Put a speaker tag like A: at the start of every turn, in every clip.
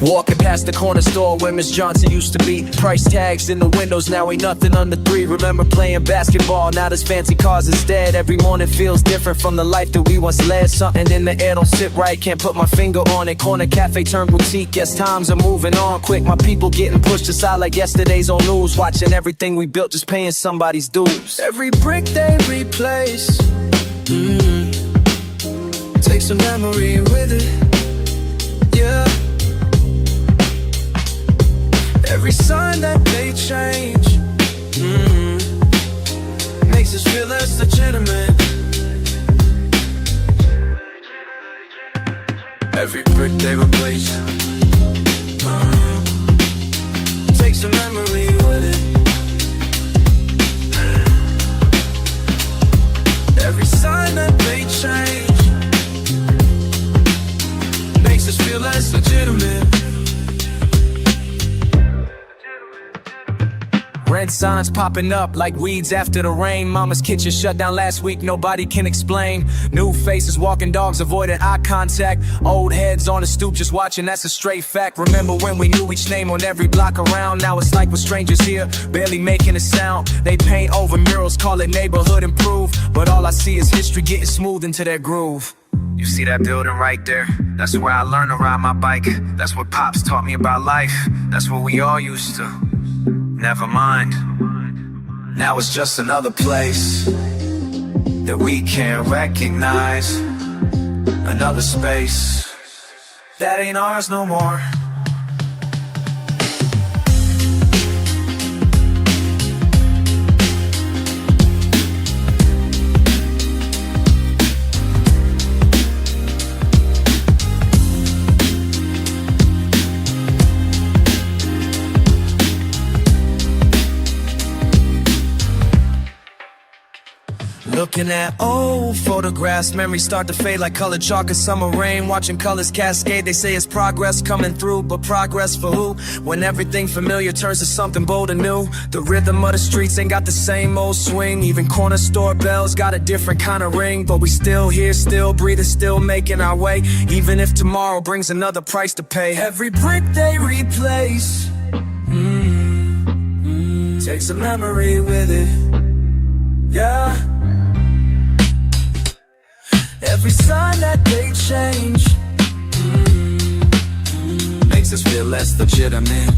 A: Walking past the corner store where Miss Johnson used to be. Price tags in the windows, now ain't nothing under 3. Remember playing basketball, now there's fancy cars instead. Every morning feels different from the life that we once led. Something in the air don't sit right, can't put my finger on it. Corner cafe turned boutique, yes times are moving on quick. My people getting pushed aside like yesterday's old news. Watching everything we built just paying somebody's dues. Every brick they replace, take some memory with it, yeah. Every sign that they change makes us feel less legitimate. Every brick they replace take some memory with it. Every sign that they change makes us feel less legitimate. Red signs popping up like weeds after the rain. Mama's kitchen shut down last week, nobody can explain. New faces walking dogs, avoiding eye contact. Old heads on the stoop just watching, that's a straight fact. Remember when we knew each name on every block around? Now it's like we're strangers here, barely making a sound. They paint over murals, call it neighborhood improve, but all I see is history getting smooth into their groove. You see that building right there? That's where I learned to ride my bike. That's what Pops taught me about life. That's what we all used to. Never mind, now it's just another place that we can't recognize. Another space that ain't ours no more. Looking at old photographs, memories start to fade like colored chalk in summer rain. Watching colors cascade, they say it's progress coming through, but progress for who? When everything familiar turns to something bold and new. The rhythm of the streets ain't got the same old swing. Even corner store bells got a different kind of ring. But we still here, still breathing, still making our way, even if tomorrow brings another price to pay. Every brick they replace takes a memory with it, yeah. Every sign that they change makes us feel less legitimate.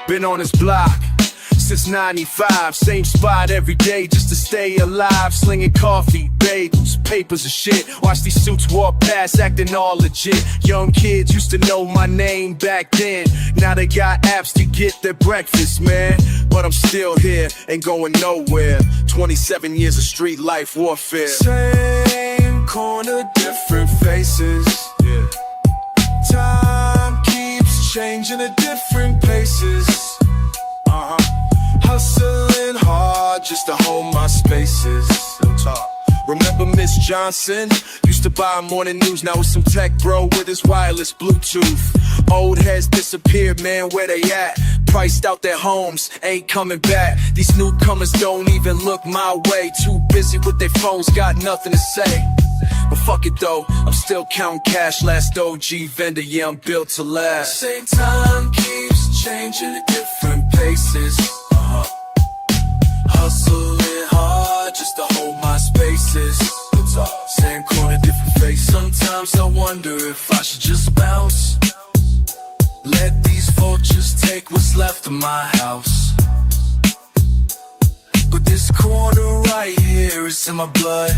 A: Been on this block since 95, same spot every day just to stay alive. Slinging coffee, bagels, papers and shit. Watch these suits walk past acting all legit. Young kids used to know my name back then. Now they got apps to get their breakfast, man. But I'm still here, ain't going nowhere. 27 years of street life warfare. Same corner, different faces, yeah. Time keeps changing at different paces. Hustling hard just to hold my spaces. Remember Miss Johnson? Used to buy morning news, now it's some tech bro with his wireless Bluetooth. Old heads disappeared, man, where they at? Priced out their homes, ain't coming back. These newcomers don't even look my way. Too busy with their phones, got nothing to say. But fuck it though, I'm still counting cash. Last OG vendor, yeah, I'm built to last. Same time keeps changing at different paces. Hustling hard just to hold my spaces. Same corner, different face. Sometimes I wonder if I should just bounce. Let these vultures take what's left of my house. But this corner right here it's in my blood.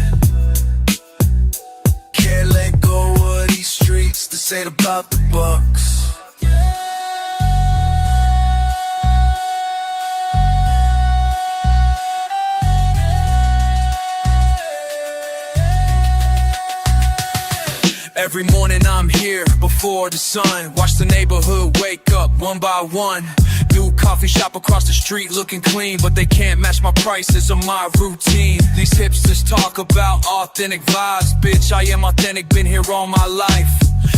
A: Can't let go of these streets. This ain't about the bucks. Every morning I'm here before the sun. Watch the neighborhood wake up one by one. New coffee shop across the street looking clean, but they can't match my prices or my routine. These hipsters talk about authentic vibes. Bitch, I am authentic, been here all my life.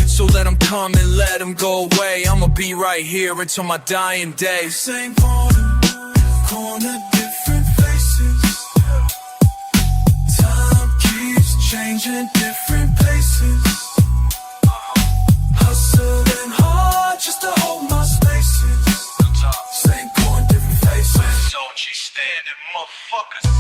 A: So let them come and let them go away. I'ma be right here until my dying day. Same corner, different faces. Time keeps changing, different places. Hustling hard just to hold my spaces. Same coin, different faces. OG standing motherfuckers.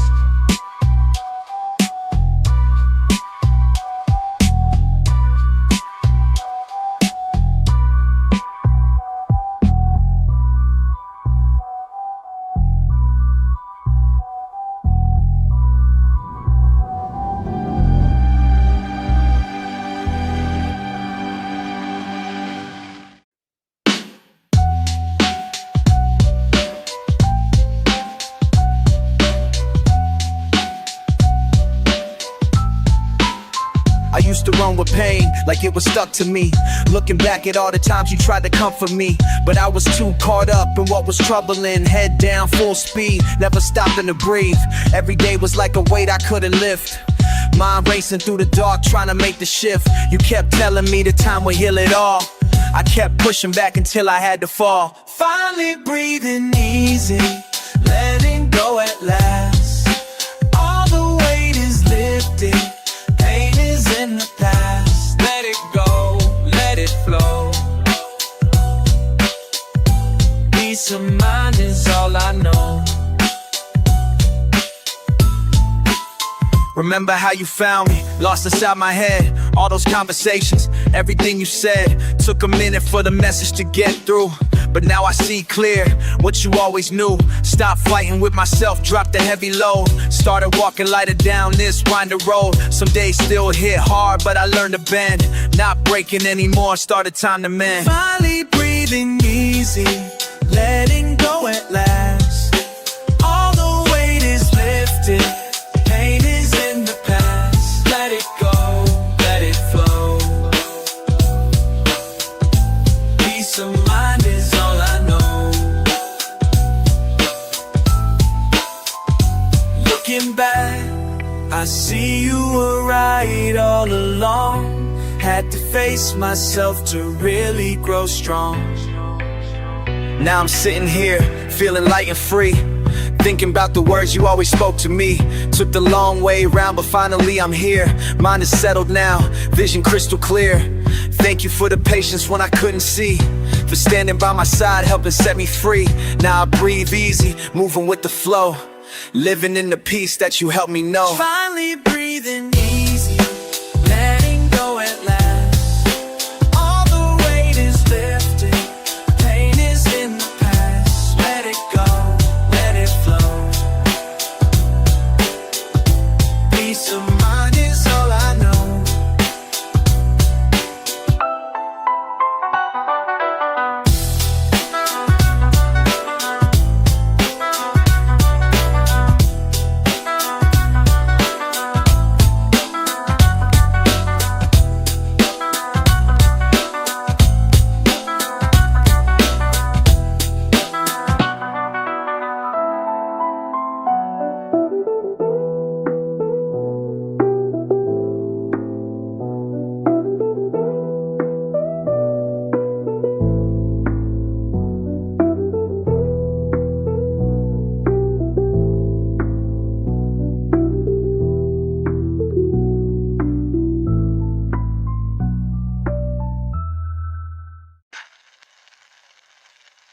A: I used to run with pain like it was stuck to me. Looking back at all the times you tried to comfort me, but I was too caught up in what was troubling. Head down, full speed, never stopping to breathe. Every day was like a weight I couldn't lift. Mind racing through the dark, trying to make the shift. You kept telling me the time would heal it all. I kept pushing back until I had to fall. Finally breathing easy, letting go at last. All the weight is lifted. In the past, let it go, let it flow. Peace of mind is all I know. Remember how you found me, lost inside my head. All those conversations, everything you said. Took a minute for the message to get through, but now I see clear what you always knew. Stop fighting with myself, drop the heavy load. Started walking lighter down this winding road. Some days still hit hard, but I learned to bend. Not breaking anymore, started time to mend. Finally breathing easy, letting go at last. All the weight is lifted, pain is in the past. Let it go, let it flow. Peace of mind is all I know. Looking back, I see you were right all along. Had to face myself to really grow strong. Now I'm sitting here, feeling light and free, thinking about the words you always spoke to me. Took the long way round, but finally I'm here. Mind is settled now, vision crystal clear. Thank you for the patience when I couldn't see, for standing by my side, helping set me free. Now I breathe easy, moving with the flow, living in the peace that you helped me know. Finally breathing easy, letting go at last. All the weight is lifted, pain is in the past. Let it go, let it flow. Peace of mind is all I know.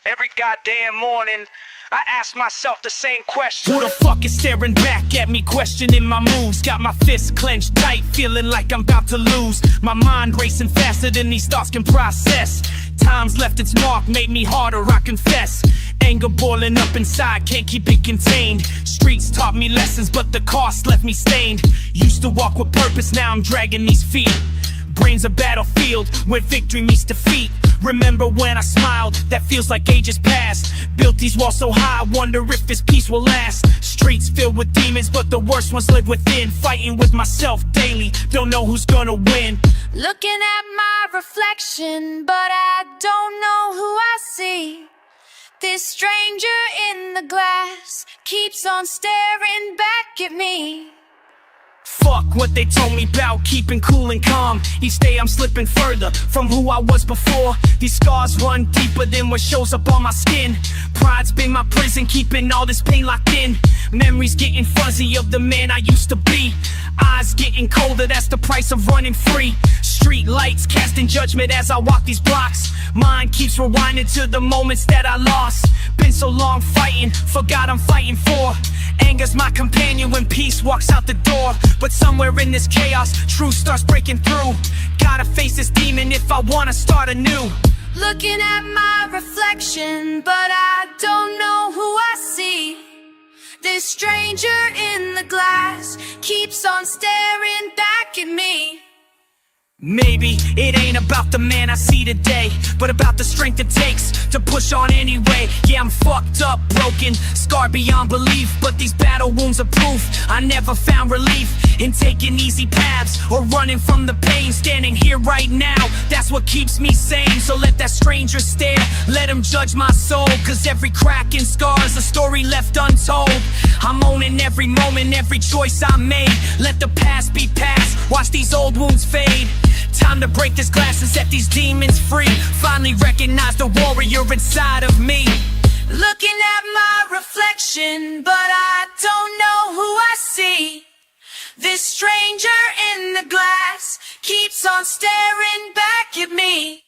B: Every goddamn morning, I ask myself the same question. Who the fuck is staring back at me, questioning my moves? Got my fists clenched tight, feeling like I'm about to lose. My mind racing faster than these thoughts can process. Time's left its mark, made me harder, I confess. Anger boiling up inside, can't keep it contained. Streets taught me lessons, but the cost left me stained. Used to walk with purpose, now I'm dragging these feet. Brain's a battlefield where victory meets defeat. Remember when I smiled, that feels like ages past. Built these walls so high, I wonder if this peace will last. Streets filled with demons, but the worst ones live within. Fighting with myself daily, don't know who's gonna win.
C: Looking at my reflection, but I don't know who I see. This stranger in the glass keeps on staring back at me.
B: Fuck what they told me about keeping cool and calm. Each day I'm slipping further from who I was before. These scars run deeper than what shows up on my skin. Pride's been my prison, keeping all this pain locked in. Memories getting fuzzy of the man I used to be. Eyes getting colder, that's the price of running free. Street lights casting judgment as I walk these blocks. Mind keeps rewinding to the moments that I lost. Been so long fighting, forgot I'm fighting for. Anger's my companion when peace walks out the door. But somewhere in this chaos, truth starts breaking through. Gotta face this demon if I wanna start anew.
C: Looking at my reflection, but I don't know who I see. This stranger in the glass keeps on staring back at me.
B: Maybe it ain't about the man I see today, but about the strength it takes to push on anyway. Yeah, I'm fucked up, broken, scarred beyond belief, but these battle wounds are proof I never found relief in taking easy paths or running from the pain. Standing here right now, that's what keeps me sane. So let that stranger stare, let him judge my soul, cause every crack and scar's a story left untold. I'm owning every moment, every choice I made. Let the past be past, watch these old wounds fade. Time to break this glass and set these demons free. Finally recognize the warrior inside of me.
C: Looking at my reflection, but I don't know who I see. This stranger in the glass keeps on staring back at me.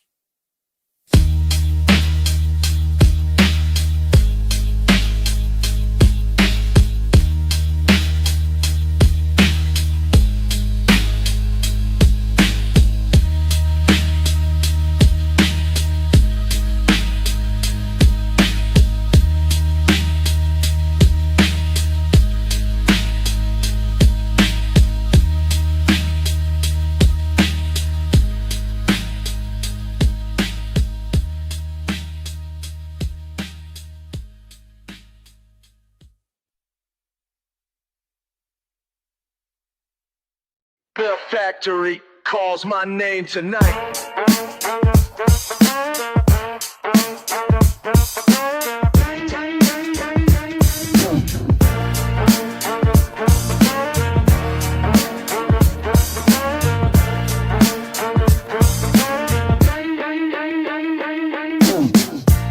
A: The factory calls my name tonight.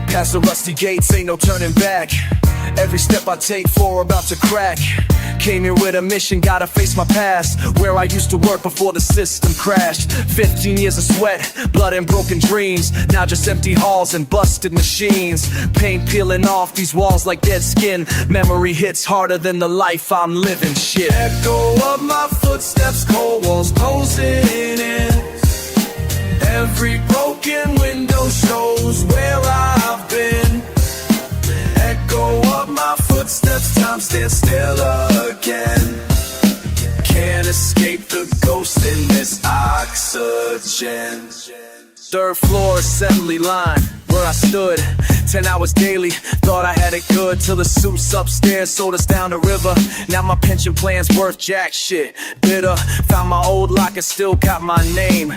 A: Past the rusty gates, ain't no turning back. Every step I take for about to crack. Came here with a mission, gotta face my past. Where I used to work before the system crashed. 15 years of sweat, blood and broken dreams. Now just empty halls and busted machines. Paint peeling off these walls like dead skin. Memory hits harder than the life I'm living. Shit. Echo of my footsteps, cold walls closing in. Every broken window shows where I've been. Echo of my footsteps, time stands still again. Can't escape the ghost in this oxygen. Third floor assembly line, where I stood 10 hours daily, thought I had it good. Till the suits upstairs sold us down the river. Now my pension plan's worth jack shit. Bitter, found my old locker, still got my name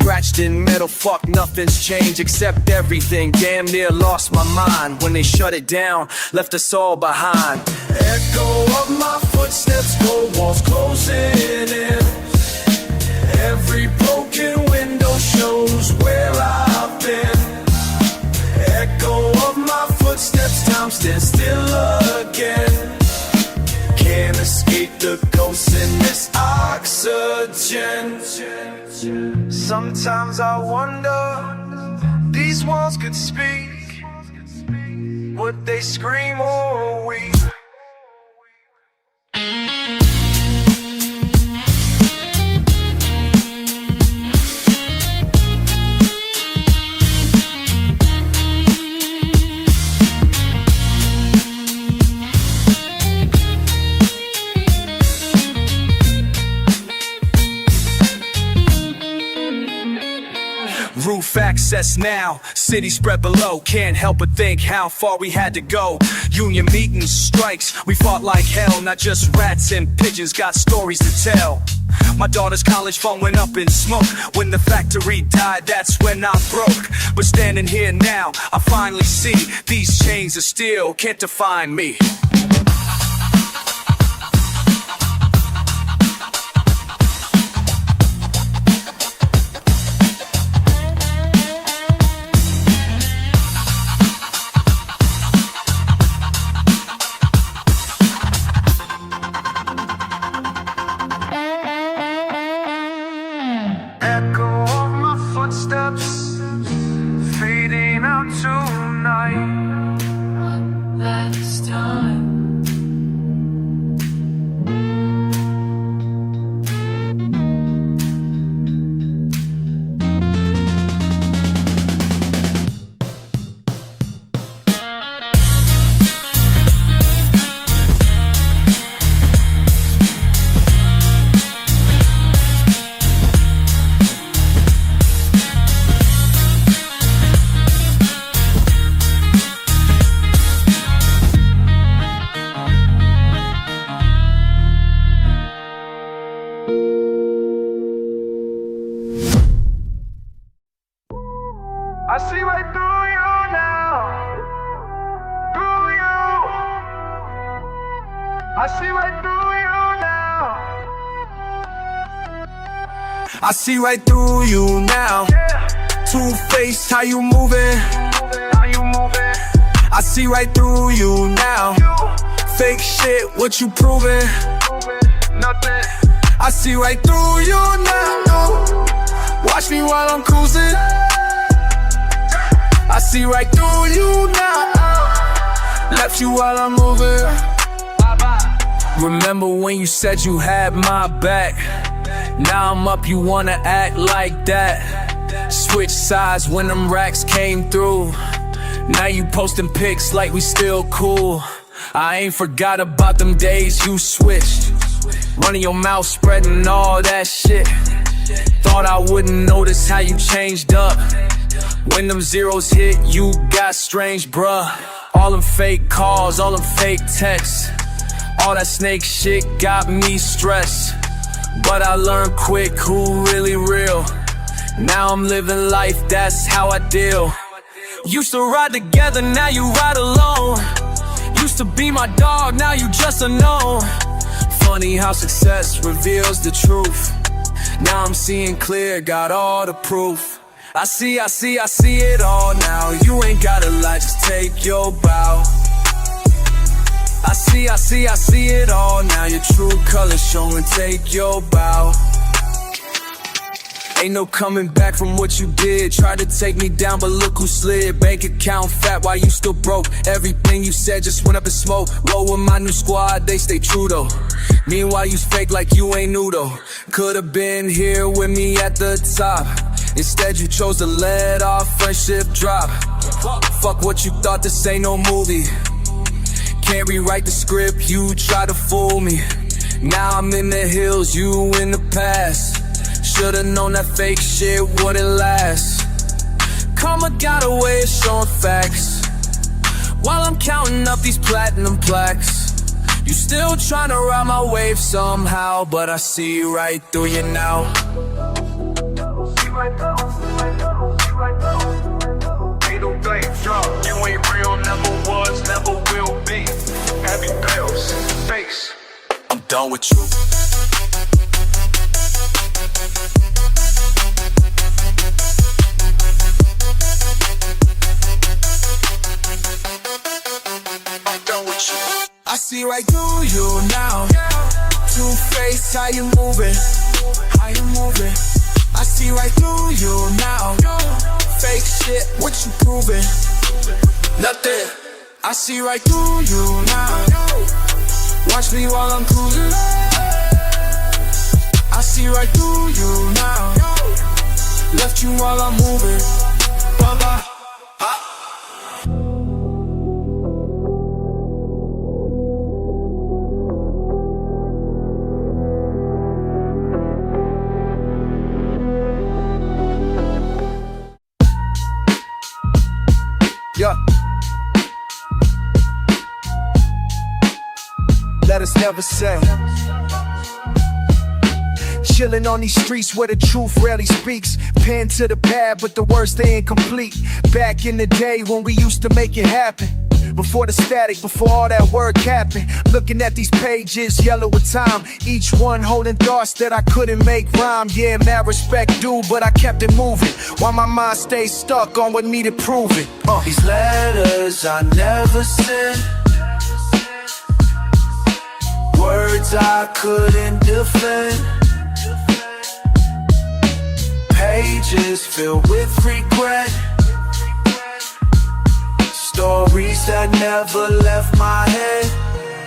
A: scratched in metal, fuck nothing's changed except everything. Damn near lost my mind when they shut it down, left us all behind. Echo of my footsteps, cold walls closing in. Every broken window shows where I've been. Echo of my footsteps, time stands still again. Can't escape the ghosts in this oxygen. Sometimes I wonder, these walls could speak. Would they scream or weep? success now. City spread below, can't help but think how far we had to go. Union meetings, strikes, we fought like hell. Not just rats and pigeons, got stories to tell. My daughter's college phone went up in smoke. When the factory died, that's when I broke. But standing here now, I finally see these chains of steel can't define me.
B: Echo of my footsteps fading out tonight.
C: Last time.
B: I see right through you now, through you. I see right through you now.
A: I see right through you now. Two-faced, how you moving?
B: How you moving?
A: I see right through you now. Fake shit, what you proving?
B: Nothing.
A: I see right through you now. Watch me while I'm cruising. I see right through you now. Left you while I'm moving. Remember when you said you had my back? Now I'm up, you wanna act like that. Switch sides when them racks came through. Now you posting pics like we still cool. I ain't forgot about them days you switched. Running your mouth, spreading all that shit. Thought I wouldn't notice how you changed up. When them zeros hit, you got strange, bruh. All them fake calls, all them fake texts. All that snake shit got me stressed. But I learned quick who really real. Now I'm living life, that's how I deal. Used to ride together, now you ride alone. Used to be my dog, now you just a known. Funny how success reveals the truth. Now I'm seeing clear, got all the proof. I see it all now. You ain't gotta lie, just take your bow. I see it all now. Your true colors showing, take your bow. Ain't no coming back from what you did. Tried to take me down, but look who slid. Bank account fat while you still broke. Everything you said just went up in smoke. Roll with my new squad, they stay true though. Meanwhile, you fake like you ain't new though. Could've been here with me at the top. Instead, you chose to let our friendship drop. Fuck what you thought, this ain't no movie. Can't rewrite the script, you try to fool me. Now I'm in the hills, you in the past. Should've known that fake shit wouldn't last. Karma got a way of showing facts. While I'm counting up these platinum plaques, you still trying to ride my wave somehow. But I see right through you now.
B: Ain't no blame drop. You ain't real, never was, never will be. Heavy bills, face.
A: I'm done with you. I see right through you now. Two-faced, how you moving? How you moving? I see right through you now. Fake shit, what you proving? Nothing. I see right through you now. Watch me while I'm cruising. I see right through you now. Left you while I'm moving. Bye-bye. let us never say. Chillin' on these streets where the truth rarely speaks. Pen to the pad, but the words they incomplete. Back in the day when we used to make it happen. Before the static, before all that word capping. Looking at these pages, yellow with time. Each one holding thoughts that I couldn't make rhyme. Yeah, mad respect due, but I kept it moving. While my mind stayed stuck on what needed proving.
D: These letters I never sent, words I couldn't defend, pages filled with regret, stories that never left my head.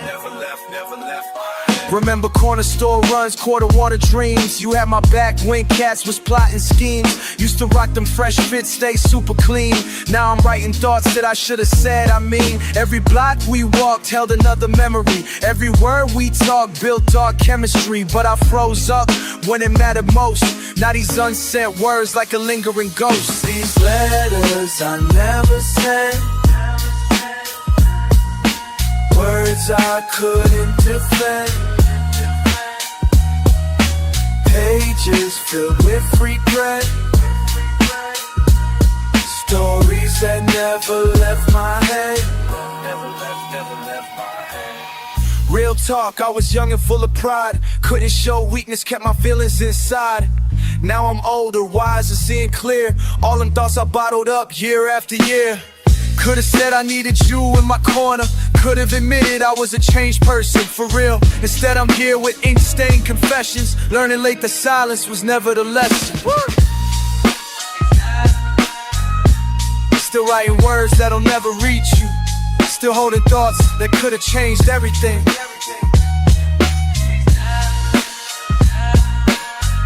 D: Never left my head.
A: Remember corner store runs, quarter water dreams. You had my back when cats was plotting schemes. Used to rock them fresh fits, stay super clean. Now I'm writing thoughts that I should have said. I mean, every block we walked held another memory. Every word we talked built dark chemistry. But I froze up when it mattered most. Now these unsaid words like a lingering ghost.
D: These letters I never sent, words I couldn't defend, pages filled with regret, stories that never left my head. Never left my head.
A: Real talk, I was young and full of pride. Couldn't show weakness, kept my feelings inside. Now I'm older, wise and seeing clear. All them thoughts I bottled up year after year. Could've said I needed you in my corner. Could've admitted I was a changed person, for real. Instead I'm here with ink-stained confessions. Learning late the silence was never the lesson. Still writing words that'll never reach you. Still holding thoughts that could've changed everything.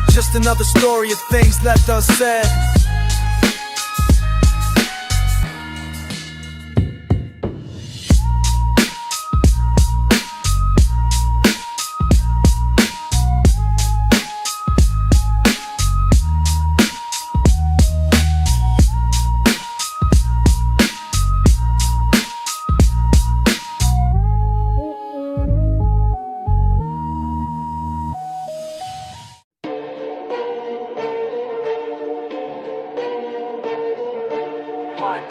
A: Just another story of things left unsaid.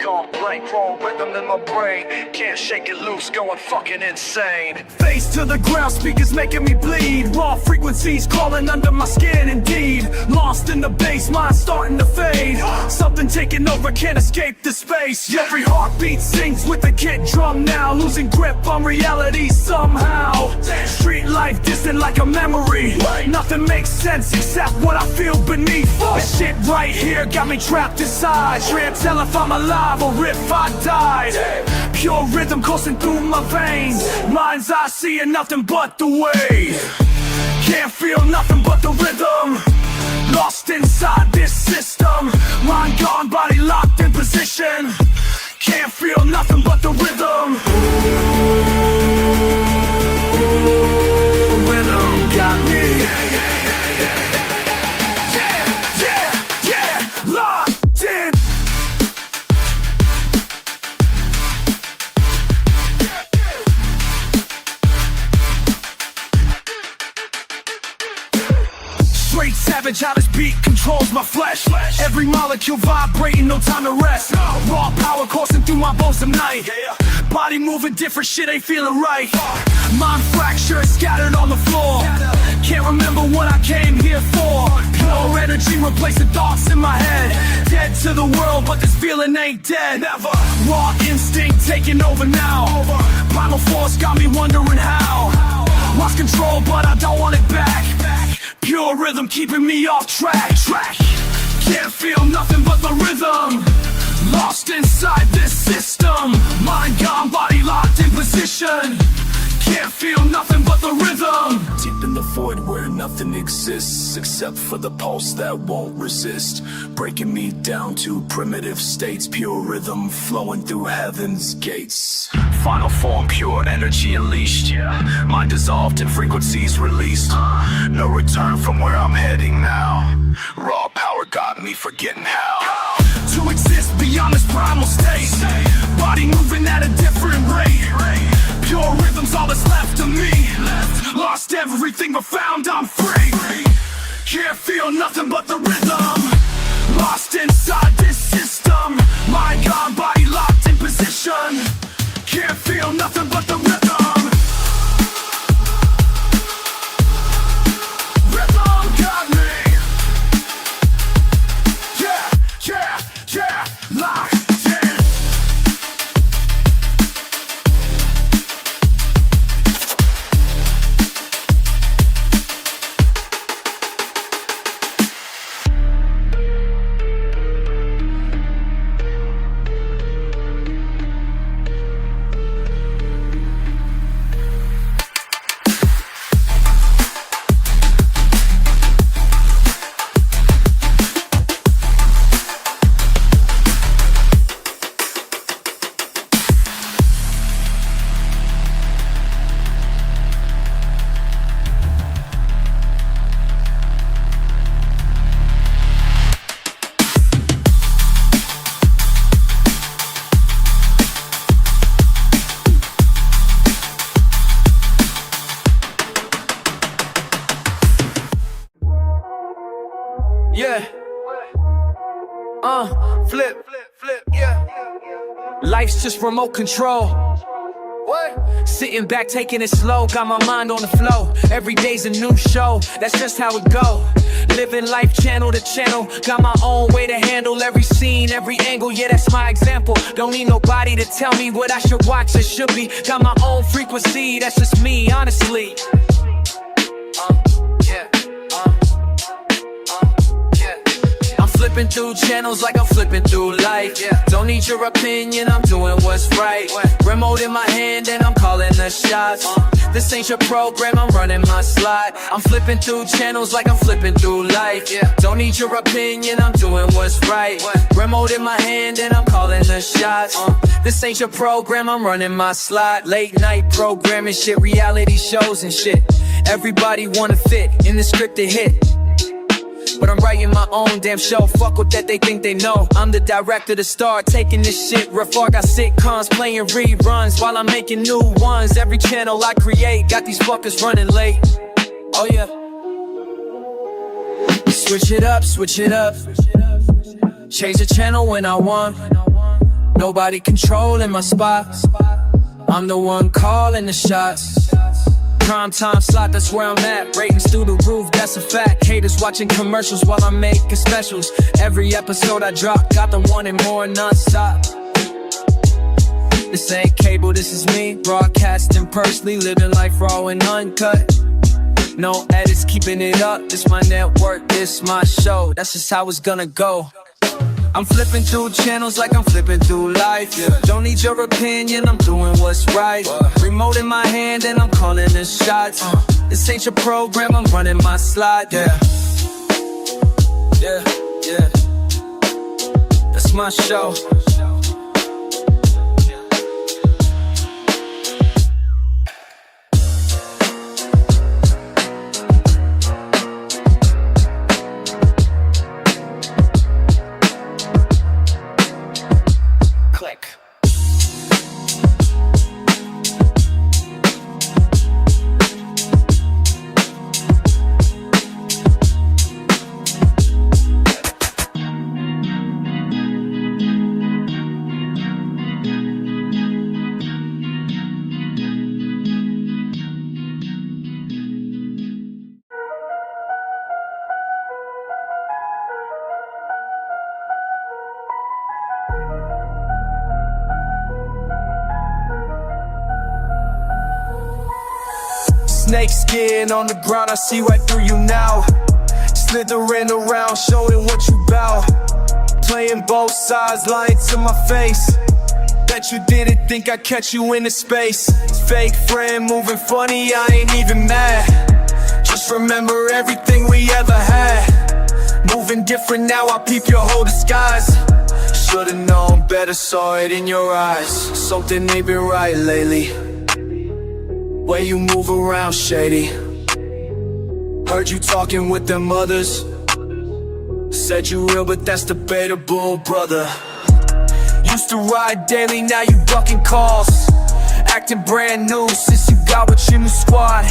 B: Gone blank, wrong rhythm in my brain. Can't shake it loose, going fucking insane. Face to the ground, speakers making me bleed. Raw frequencies crawling under my skin, indeed. Lost in the bass, mind starting to fade. Something taking over, can't escape the space. Every heartbeat sings with the kit drum now. Losing grip on reality somehow. Street life distant like a memory. Nothing makes sense except what I feel beneath. This shit right here got me trapped inside. Can't tell if I'm alive or if I died. Pure rhythm coursing through my veins. Mind's eye seeing nothing but the way. Can't feel nothing but the rhythm. Lost inside this system. Mind gone, body locked in position. Can't feel nothing but the rhythm. Rhythm got me. Locked in. Straight savage, how this beat controls my flesh. Every molecule vibrating, no time to rest. Raw power coursing through my bones tonight. Body moving different, shit ain't feeling right. Mind fractured, scattered on the floor. Can't remember what I came here for. Pure energy replacing thoughts in my head. Dead to the world, but this feeling ain't dead. Never. Raw instinct taking over now. Primal force got me wondering how. Lost control, but I don't want it back. Pure rhythm keeping me off track. Can't feel nothing but the rhythm. Lost inside this system. Mind gone, body locked in position. Can't feel nothing but the rhythm. Deep in the void where nothing exists except for the pulse that won't resist. Breaking me down to primitive states. Pure rhythm flowing through heaven's gates. Final form, pure energy unleashed. Mind dissolved and frequencies released. No return from where I'm heading now. Raw power got me forgetting how to exist beyond this primal state. Body moving at a different rate. Pure rhythm's all that's left of me. Lost everything but found I'm free. Can't feel nothing but the rhythm. Lost inside this system. Mind, God, body locked in position. Can't feel nothing but the rhythm. Rhythm got me. Yeah, yeah, yeah, locked in.
A: Yeah. Flip, yeah. Life's just remote control. What? Sitting back, taking it slow, got my mind on the flow. Every day's a new show, that's just how it go. Living life channel to channel, got my own way to handle every scene, every angle, yeah, that's my example. Don't need nobody to tell me what I should watch or should be. Got my own frequency, that's just me, honestly. Flipping through channels like I'm flipping through life. Don't need your opinion, I'm doing what's right. Remote in my hand and I'm calling the shots. This ain't your program, I'm running my slot. I'm flipping through channels like I'm flipping through life. Don't need your opinion, I'm doing what's right. Remote in my hand and I'm calling the shots. This ain't your program, I'm running my slot. Late night programming shit, reality shows and shit. Everybody wanna fit in the scripted hit. But I'm writing my own damn show, fuck what that they think they know. I'm the director to start taking this shit rough. I got sitcoms playing reruns while I'm making new ones. Every channel I create, got these fuckers running late. Oh yeah. Switch it up, switch it up. Change the channel when I want. Nobody controlling my spot. I'm the one calling the shots. Prime time slot, that's where I'm at. Ratings through the roof, that's a fact. Haters watching commercials while I'm making specials. Every episode I drop, got them wanting more non-stop. This ain't cable, this is me. Broadcasting personally, living life raw and uncut. No edits, keeping it up. This my network, this my show. That's just how it's gonna go. I'm flipping through channels like I'm flipping through life. Don't need your opinion, I'm doing what's right. Remote in my hand and I'm calling the shots. This ain't your program, I'm running my slot. Yeah. That's my show. Snake skin on the ground, I see right through you now. Slithering around, showing what you bout. Playing both sides, lying to my face. Bet you didn't think I'd catch you in the space. Fake friend moving funny, I ain't even mad. Just remember everything we ever had. Moving different now, I peep your whole disguise. Should've known better, saw it in your eyes. Something ain't been right lately. Way you move around shady. Heard you talking with them others. Said you real but that's debatable, brother. Used to ride daily, now you ducking calls. acting brand new since you got with your new squad.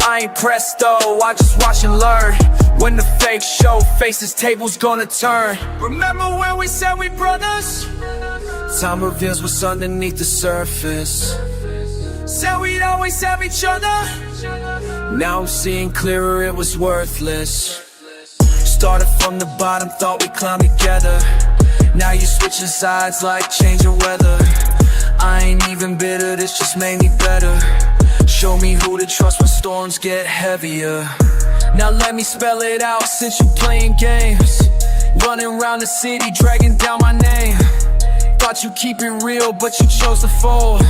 A: I ain't pressed though, I just watch and learn. When the fake show faces, tables gonna turn. Remember when we said we brothers? Time reveals what's underneath the surface. Said we'd always have each other. Now I'm seeing clearer it was worthless. Started from the bottom, thought we'd climb together. Now you're switching sides like changing weather. I ain't even bitter, this just made me better. Show me who to trust when storms get heavier. Now let me spell it out since you playing games. Running around the city, dragging down my name. Thought you keep it real, but you chose to fold.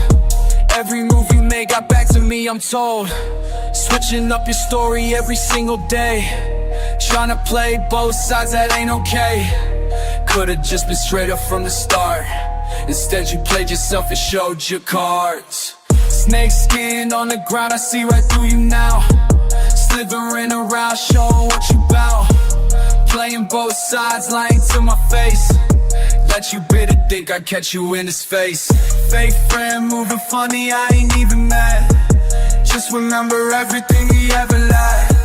A: Every move you made got back to me, I'm told. Switching up your story every single day. Trying to play both sides, that ain't okay. Could've just been straight up from the start. Instead you played yourself and showed your cards. Snake skin on the ground, I see right through you now. Slithering around, showing what you bout. Playing both sides, lying to my face. Let you bitter think I'd catch you in his face. Fake friend moving funny, I ain't even mad. Just remember everything he ever lied.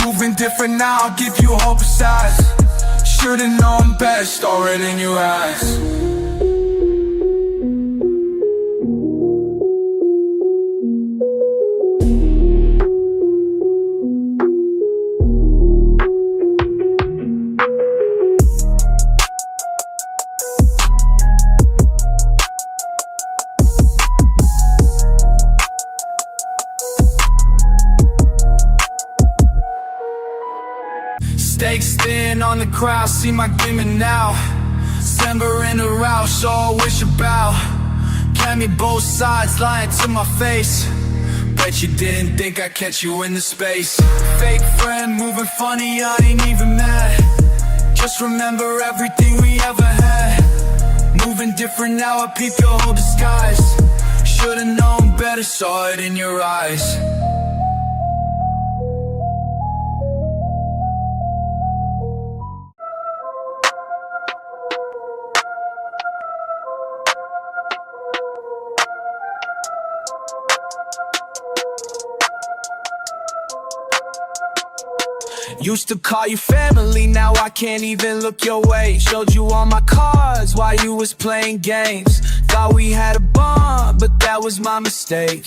A: Moving different now, I'll give you hope besides. Should've known better, saw it in your eyes. Stakes thin on the crowd, see my gleaming now. December in the route, so I wish about. Can me both sides, lying to my face. Bet you didn't think I'd catch you in the space. Fake friend moving funny, I ain't even mad. Just remember everything we ever had. Moving different now, I peep your whole disguise. Should've known better, saw it in your eyes. Used to call you family, now I can't even look your way. Showed you all my cards while you was playing games. Thought we had a bond, but that was my mistake.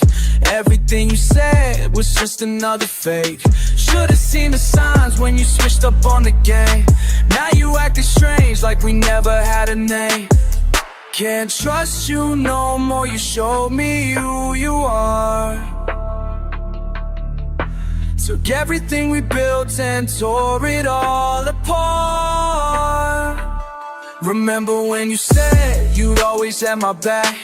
A: Everything you said was just another fake. Should've seen the signs when you switched up on the game. Now you acting strange like we never had a name. Can't trust you no more, you showed me who you are. Took everything we built and tore it all apart. Remember when you said you'd always have my back.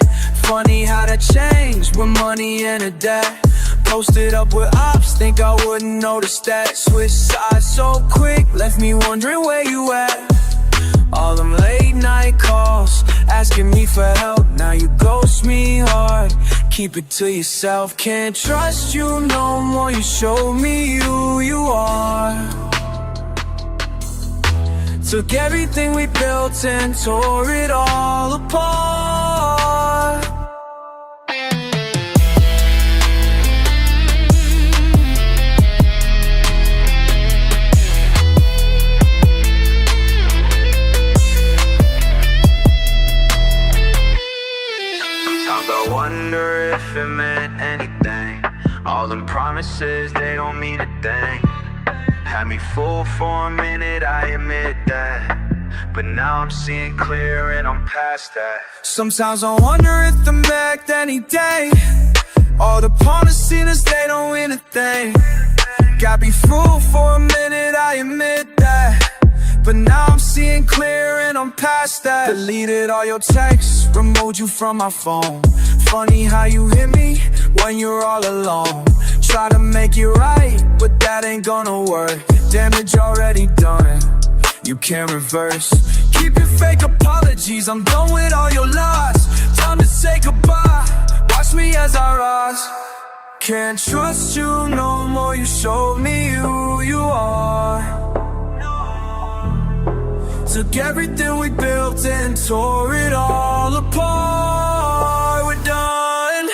A: Funny how that changed with money and a dad. Posted up with ops, think I wouldn't notice that. Switch sides so quick, left me wondering where you at. All them late night calls, asking me for help. Now you ghost me hard, keep it to yourself. Can't trust you no more, you showed me who you are. Took everything we built and tore it all apart.
D: I wonder if it meant anything. All them promises, they don't mean a thing. Had me fooled for a minute, I admit that. But now I'm seeing clear and I'm past that.
A: Sometimes I wonder if they're back any day. All the promises, they don't mean a thing. Got me fooled for a minute, I admit that. But now I'm seeing clear and I'm past that. Deleted all your texts, removed you from my phone. Funny how you hit me when you're all alone. Try to make it right, but that ain't gonna work. Damage already done, you can't reverse. Keep your fake apologies, I'm done with all your lies. Time to say goodbye, watch me as I rise. Can't trust you no more, you showed me who you are. Took everything we built and tore it all apart. We're done.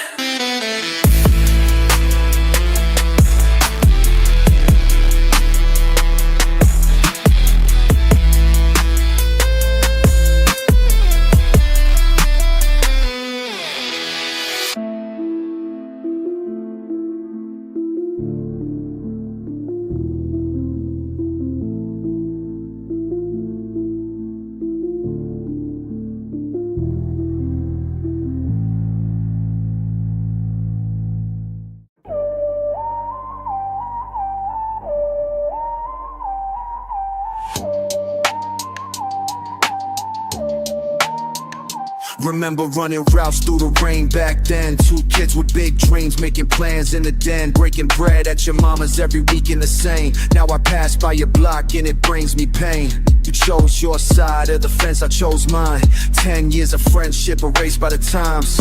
A: Remember running routes through the rain back then. Two kids with big dreams, making plans in the den, breaking bread at your mama's every weekend the same. Now I pass by your block and it brings me pain. You chose your side of the fence, I chose mine. 10 years of friendship erased by the times.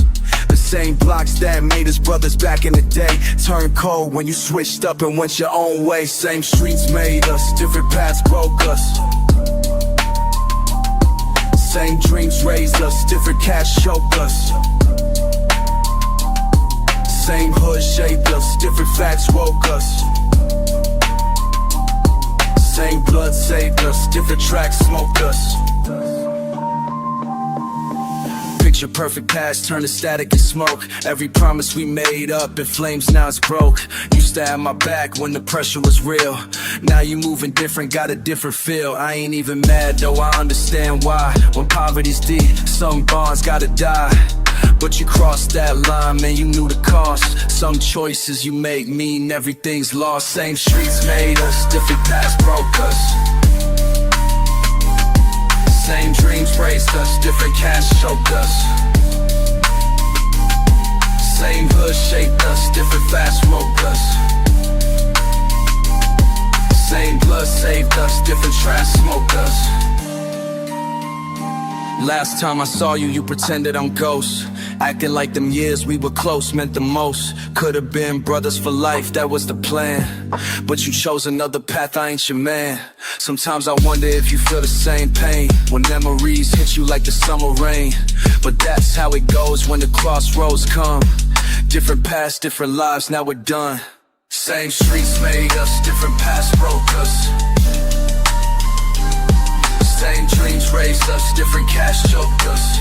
A: The same blocks that made us brothers back in the day turned cold when you switched up and went your own way. Same streets made us, different paths broke us. Same dreams raised us, different cats choked us. Same hood shaped us, different facts woke us. Same blood saved us, different tracks smoked us. Picture perfect past turned to static and smoke. Every promise we made up in flames, now it's broke. Used to have my back when the pressure was real. Now you moving different, got a different feel. I ain't even mad though, I understand why. When poverty's deep, some bonds gotta die. But you crossed that line, man, you knew the cost. Some choices you make mean everything's lost. Same streets made us, different paths broke us. Same dreams raised us, different cash choked us. Same hood shaped us, different fast smoked us. Same blood saved us, different trash smoked us. Last time I saw you, you pretended I'm ghost. Acting like them years we were close meant the most. Could've been brothers for life, that was the plan. But you chose another path, I ain't your man. Sometimes I wonder if you feel the same pain when memories hit you like the summer rain. But that's how it goes when the crossroads come. Different paths, different lives, now we're done. Same streets made us, different paths broke us. Same dreams raised us, different cash choked us.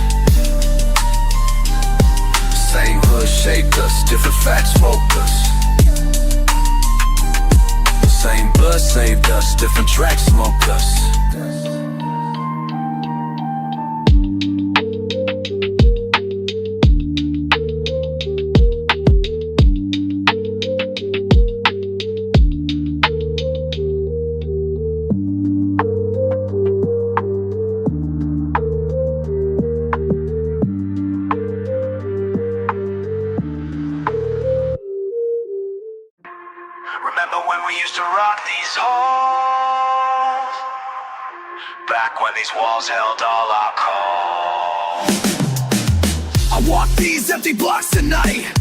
A: Same hood shaped us, different facts smoked us. Same blood saved us, different tracks smoked us.
B: Remember when we used to rock these halls? Back when these walls held all our calls.
A: I walk these empty blocks tonight,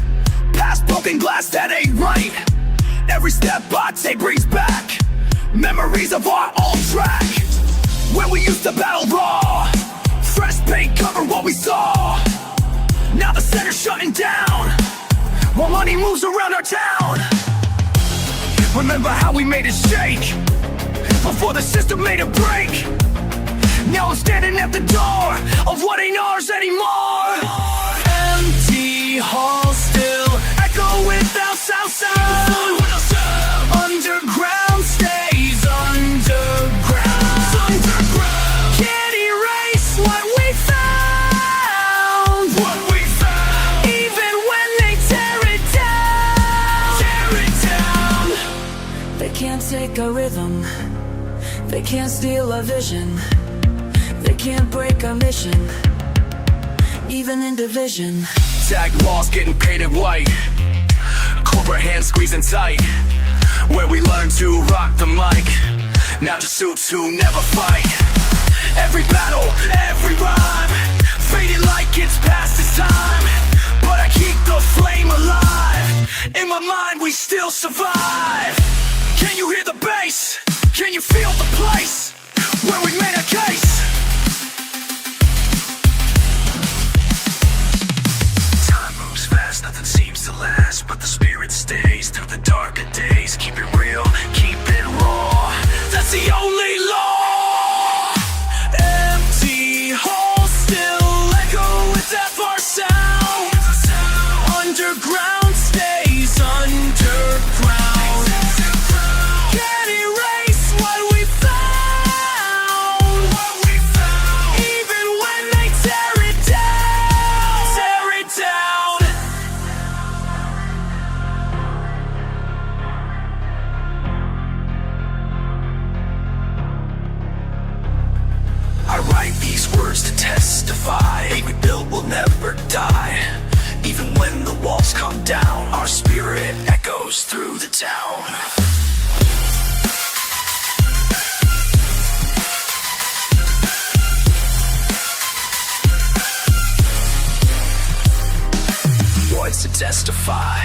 A: past broken glass that ain't right. Every step I take brings back memories of our old track, when we used to battle raw. Fresh paint covered what we saw. Now the center's shutting down, while money moves around our town. Remember how we made it shake before the system made a break. Now I'm standing at the door of what ain't ours anymore. Empty halls still echo without sound. Underground stays underground. Can't erase what we found. Even when they tear it down.
C: They can't take our rhythm, they can't steal our vision, they can't break our mission, even in division.
A: Tag walls getting painted white, corporate hands squeezing tight, where we learn to rock the mic. Now just suits who never fight. Every battle, every rhyme, faded like it's past its time. But I keep the flame alive, in my mind we still survive. Can you hear the bass? Can you feel the place where we made a case? Time moves fast, nothing seems to last, but the spirit stays through the darker days. Keep it real, keep it raw, that's the only law. Empty halls still echo with that far sound. Underground stays underground. Can't erase what we found. Even when they tear it down. town. Voice to testify,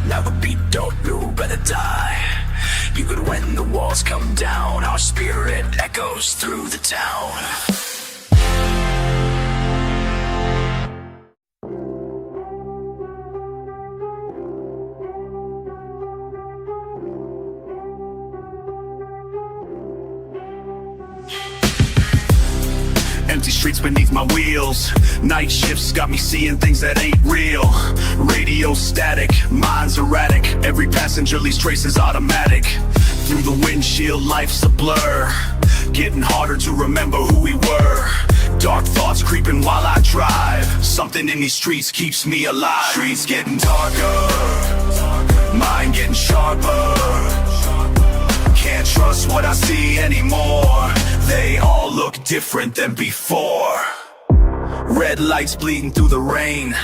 A: never be don't you better die. Even when the walls come down, our spirit echoes through the town.
B: Empty streets beneath my wheels. Night shifts got me seeing things that ain't real. Radio static, minds erratic. Every passenger leaves traces automatic. Through the windshield, life's a blur. Getting harder to remember who we were. Dark thoughts creeping while I drive. Something in these streets keeps me alive. Streets getting darker, mind getting sharper. Can't trust what I see anymore. They all look different than before. Red lights bleeding through the rain.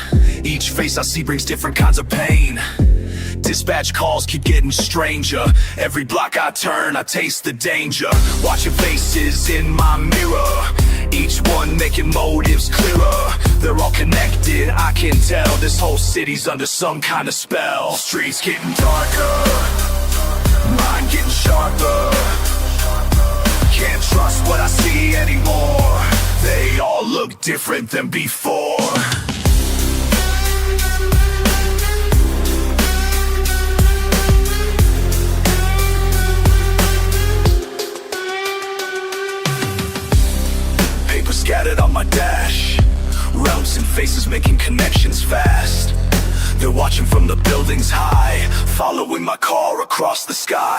B: Each face I see brings different kinds of pain. Dispatch calls keep getting stranger. Every block I turn, I taste the danger. Watching faces in my mirror, each one making motives clearer. They're all connected, I can tell. This whole city's under some kind of spell. Streets getting darker, mind getting sharper. Can't trust what I see anymore. They all look different than before. Paper scattered on my dash. Routes and faces making connections fast. They're watching from the buildings high, following my car across the sky.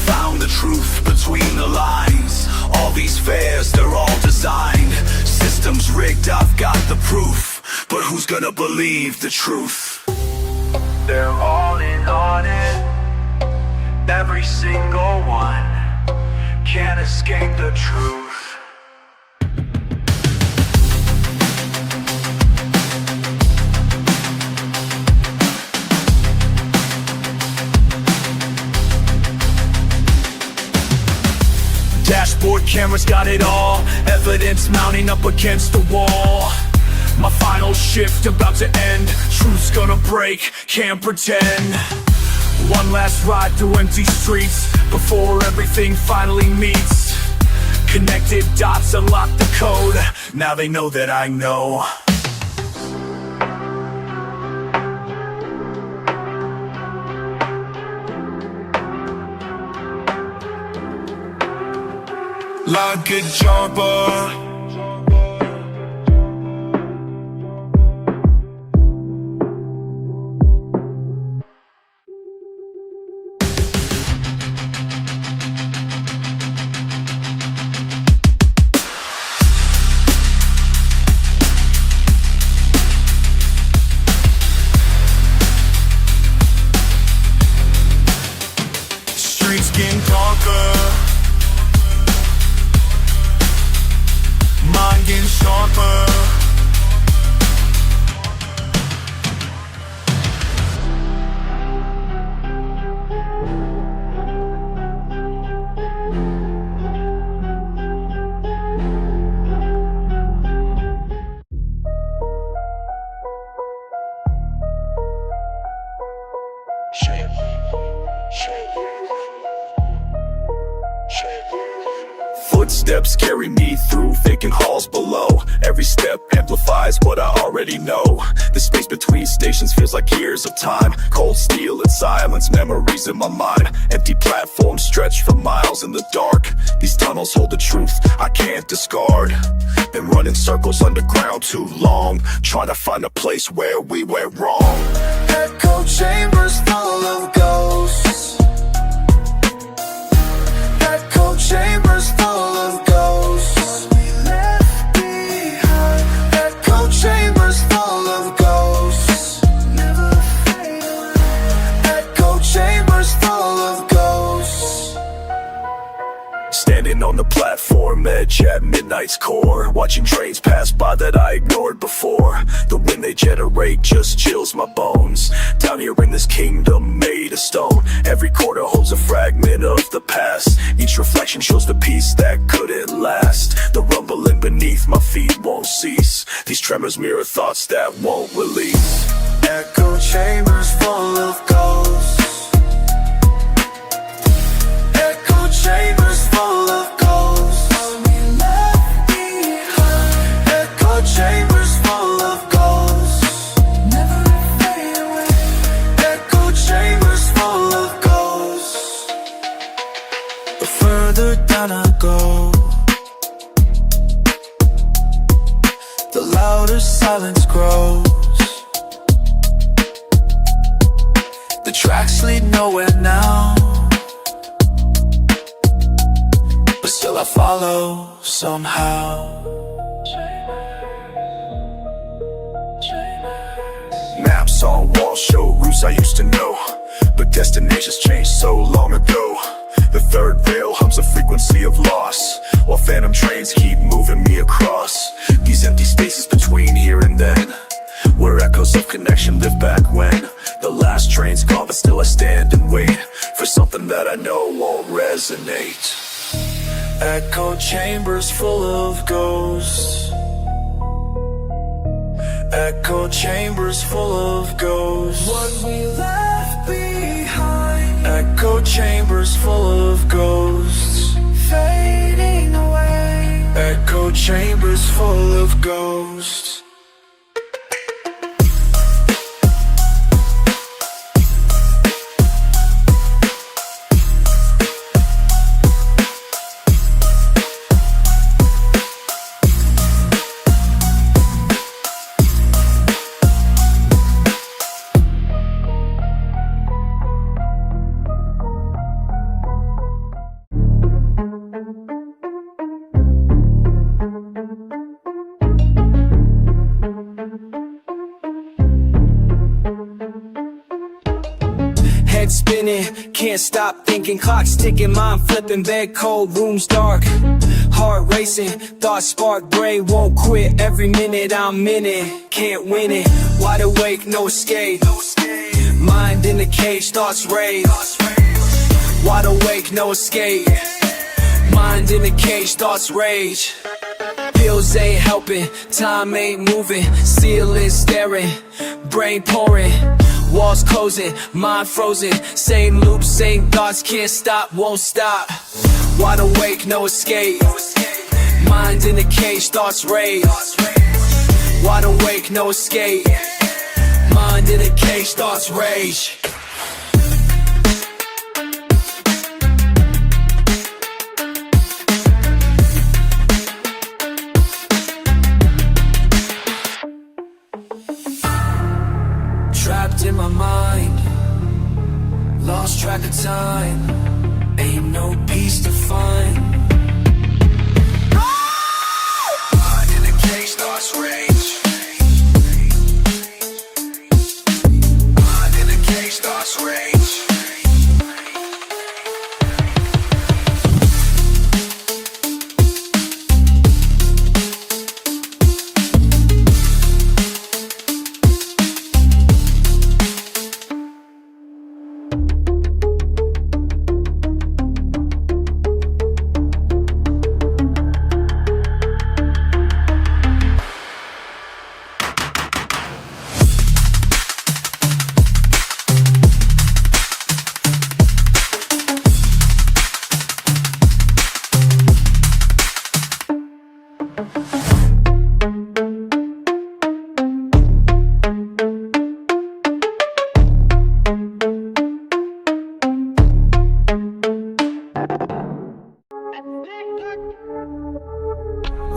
B: Found the truth between the lines. All these fares, they're all designed. Systems rigged, I've got the proof. But who's gonna believe the truth?
D: They're all in on it, every single one. Can't escape the truth.
B: Dashboard cameras got it all. Evidence mounting up against the wall. My final shift about to end. Truth's gonna break, can't pretend. One last ride through empty streets before everything finally meets. Connected dots unlock the code. Now they know that I know.
E: Like a jumper. Streets getting darker, mind getting sharper.
B: Footsteps carry me through vacant halls below. Every step amplifies what I already know. The space between stations feels like years of time. Cold steel and silence, memories in my mind. Empty platforms stretch for miles in the dark. These tunnels hold the truth I can't discard. Been running circles underground too long, trying to find a place where we went wrong.
E: Echo chambers full of ghosts. Echo chambers full of ghosts. We left behind. Echo chambers full of ghosts. Never fade away. Echo chambers full of ghosts.
B: Standing
E: Sitting on the platform edge at midnight's core, watching trains pass by that I ignored before. The wind they generate just chills my bones. Down here in this kingdom made of stone, every corner holds a fragment of the past. Each reflection shows the peace that couldn't last. The rumbling beneath my feet won't cease. These tremors mirror thoughts that won't release.
F: Echo chambers full of ghosts. Echo chambers full of ghosts. Are we left behind? Echo chambers full of ghosts. Never fade away. Echo chambers full of ghosts. The further down I go, the louder silence grows. The tracks lead nowhere now, but still I follow somehow.
E: Maps on walls show routes I used to know, but destinations changed so long ago. The third veil hums a frequency of loss, while phantom trains keep moving me across these empty spaces between here and then, where echoes of connection live back when the last train's gone, but still I stand and wait for something that I know won't resonate.
F: Echo chambers full of ghosts. Echo chambers full of ghosts.
C: What we left behind,
F: Echo chambers full of ghosts.
C: fading away.
F: Echo chambers full of ghosts.
A: Head spinning, can't stop thinking, clock's ticking, mind flipping, bed cold, room's dark. Heart racing, thoughts spark, brain won't quit. Every minute I'm in it, can't win it. Wide awake, no escape. Mind in the cage, thoughts rage. Wide awake, no escape. Mind in the cage, thoughts rage. Pills ain't helping, time ain't moving. Ceiling staring, brain pouring. Walls closing, mind frozen. Same loops, same thoughts, can't stop, won't stop. Wide awake, no escape. Mind in the cage, thoughts rage. Wide awake, no escape. Mind in the cage, thoughts rage.
F: Trapped in my mind, lost track of time, ain't no peace to find.
E: Mind in the cage, thoughts rage. Mind in the cage, thoughts rage.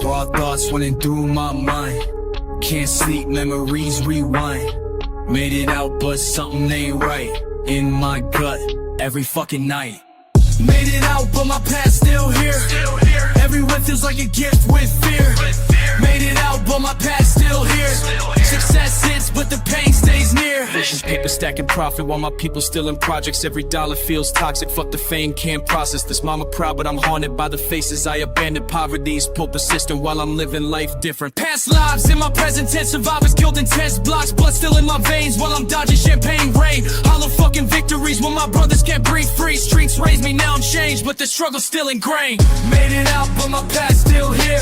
A: Raw thoughts running through my mind. Can't sleep, memories rewind. Made it out, but something ain't right. In my gut, every fucking night. Made it out, but my past still here. Everywhere feels like a gift with fear.
F: Made it out, but my past still here. Success hits, but the pain stays near.
B: Visions, paper stacking profit while my people still in projects. Every dollar feels toxic. Fuck the fame, can't process this. Mama proud, but I'm haunted by the faces I abandoned. Poverty's pull persistent while I'm living life different.
F: Past lives in my present tense. Survivors killed in tense blocks. Blood still in my veins while I'm dodging champagne rain. Hollow fucking victories when my brothers can't breathe free. Streets raised me, now I'm changed, but the struggle's still ingrained.
B: Made it out, but my past still here.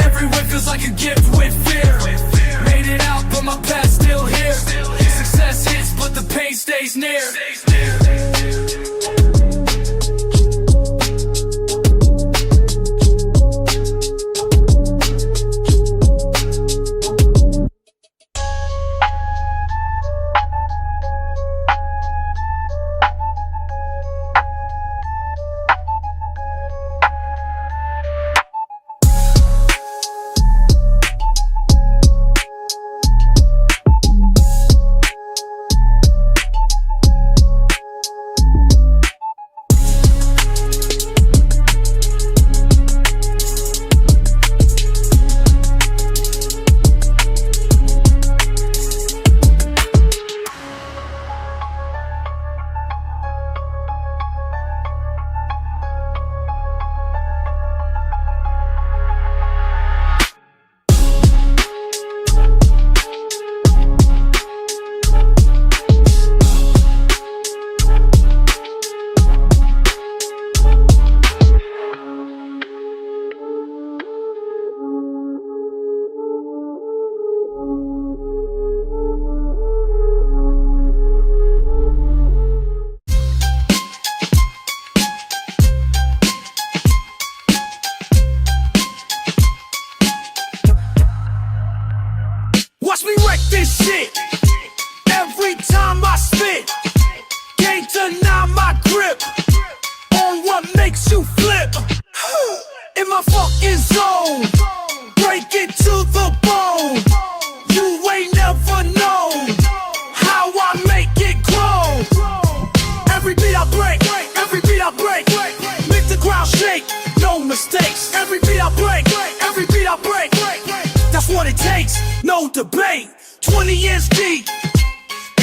F: Everywhere feels like a gift with fear.
B: Made it out, but my past still here.
F: Success hits, but the pain stays near.
B: Watch me wreck this shit. Every time I spit, can't deny my grip on what makes you flip. In my fucking zone, break it to the bone. You ain't never known how I make it grow. Every beat I break, every beat I break, make the ground shake, no mistakes. Every beat I break, every beat I break, that's what it takes, no debate. 20 years deep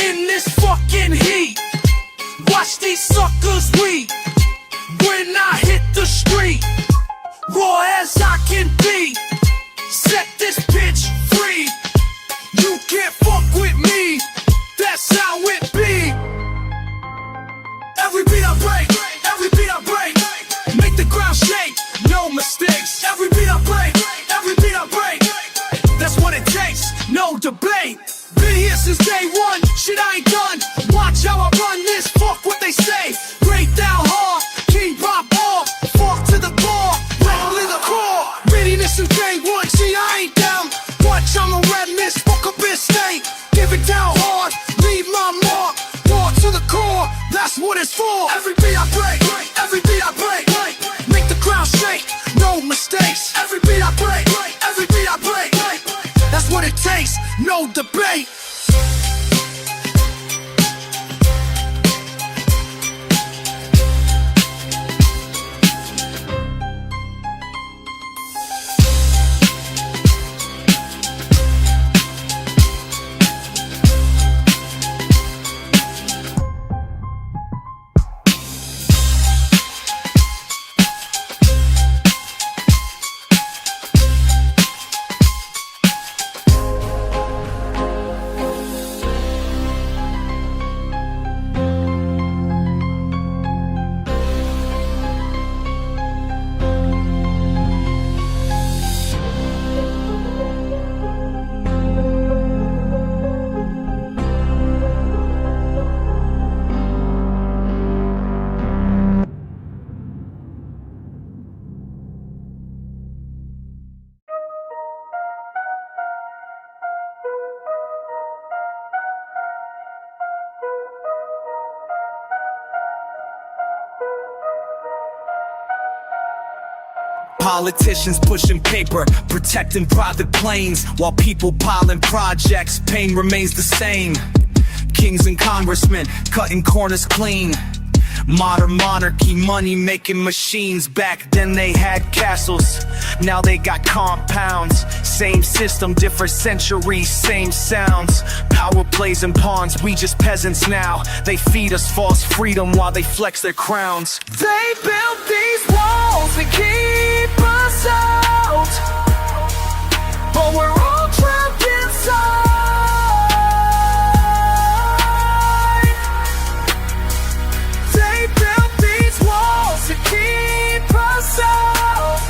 B: in this fucking heat. Watch these suckers weep when I hit the street. Raw as I can be, set this bitch free. You can't fuck with me, that's how it be. Every beat I break, every beat I break, make the ground shake, no mistakes. Every beat I break, every beat I break, that's what it takes, no debate. Been here since day one, shit I ain't done. Watch how I run this, fuck what they say. Break down hard, king pop off, fuck to the core, rattle in the core. Readiness since day one, see I ain't down. Watch I'm a red mist, fuck up his state. Give it down hard, leave my mark, walk to the core, that's what it's for. Every beat I break, every beat I break, make the crowd shake, no mistakes. Every beat I break, every beat I break, that's what it takes, no debate. Politicians pushing paper, protecting private planes, while people piling projects, pain remains the same. Kings and congressmen cutting corners clean.
A: Modern monarchy, money making machines. Back then they had castles, now they got compounds. Same system, different centuries, same sounds. Power plays and pawns, we just peasants now. They feed us false freedom while they flex their crowns.
C: They built these walls to keep us out, but we're all trapped inside. They built these walls to keep us out,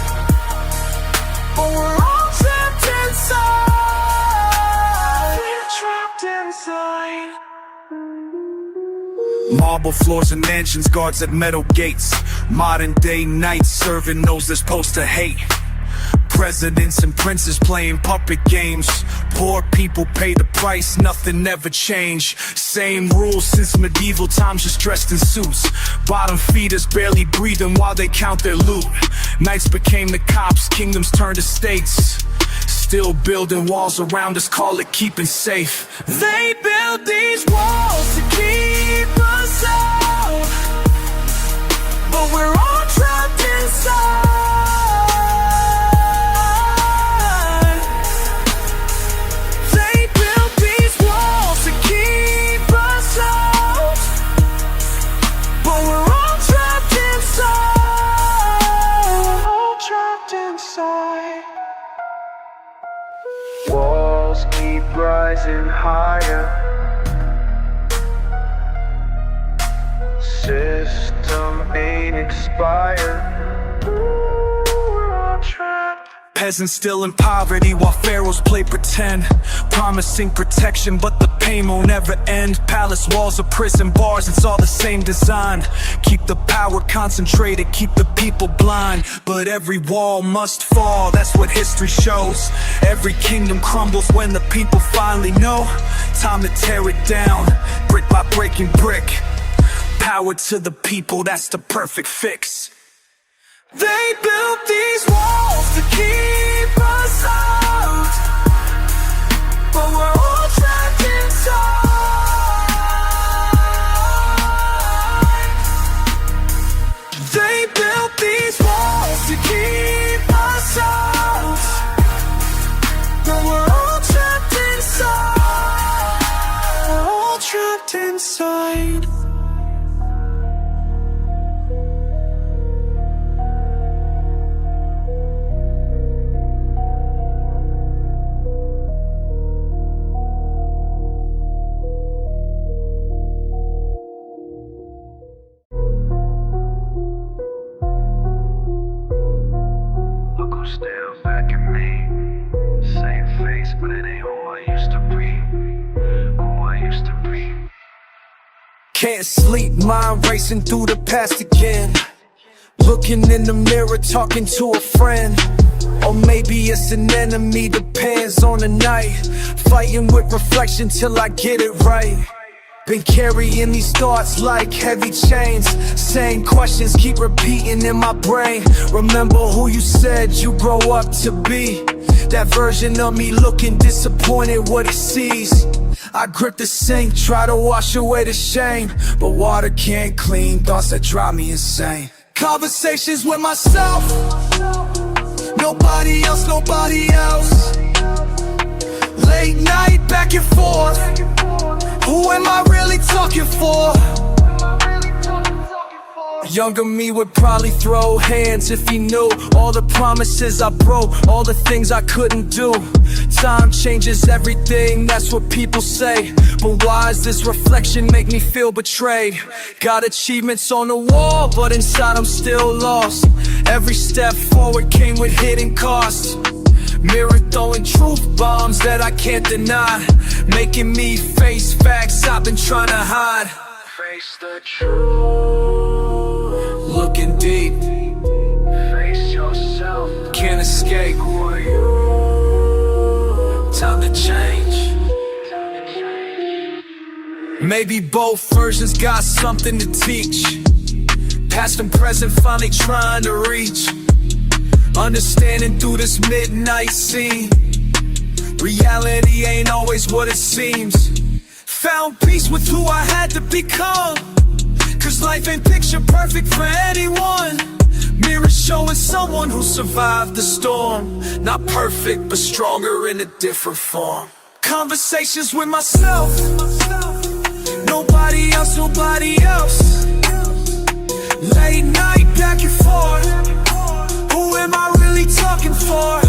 C: but we're all trapped inside. We're trapped inside.
A: Marble floors and mansions, guards at metal gates. Modern day knights serving those they're supposed to hate. Presidents and princes playing puppet games. Poor people pay the price, nothing ever changed. Same rules since medieval times, just dressed in suits. Bottom feeders barely breathing while they count their loot. Knights became the cops, kingdoms turned to states. Still building walls around us, call it keeping safe.
C: They built these walls to keep us out, but we're all trapped inside. They built these walls to keep us out, but we're all trapped inside. All trapped inside.
D: Walls keep rising higher. System ain't expired. We're all trapped.
A: Peasants still in poverty while pharaohs play pretend. Promising protection, but the pain won't ever end. Palace walls of prison bars, it's all the same design. Keep the power concentrated, keep the people blind. But every wall must fall, that's what history shows. Every kingdom crumbles when the people finally know. Time to tear it down, brick by breaking brick. Power to the people, that's the perfect fix.
C: They built these walls to keep us out, but we're all trapped inside. They built these walls to keep us out, but we're all trapped inside. We're all trapped inside.
D: Still back at me. Same face, but it ain't who I used to be. Who I used to be.
A: Can't sleep, mind racing through the past again. Looking in the mirror, talking to a friend. Or maybe it's an enemy, depends on the night. Fighting with reflection till I get it right. Been carrying these thoughts like heavy chains. Same questions keep repeating in my brain. Remember who you said you grow up to be. That version of me looking disappointed what he sees. I grip the sink, try to wash away the shame, but water can't clean thoughts that drive me insane. Conversations with myself, nobody else, nobody else. Late night back and forth, who am I really talking for? Younger me would probably throw hands if he knew all the promises I broke, all the things I couldn't do. Time changes everything, that's what people say. But why does this reflection make me feel betrayed? Got achievements on the wall, but inside I'm still lost. Every step forward came with hidden costs. Mirror throwing truth bombs that I can't deny, making me face facts I've been trying to hide.
D: Face the truth.
A: Looking deep,
D: Face yourself.
A: can't escape.
D: Who are you?
A: Time to change. Maybe both versions got something to teach. Past and present finally trying to reach. Understanding through this midnight scene. Reality ain't always what it seems. Found peace with who I had to become.
G: Cause life ain't picture perfect for anyone. Mirror showing someone who survived the storm. Not perfect, but stronger in a different form. Conversations with myself. Nobody else, nobody else. Late night, back and forth. Who am I really talking for?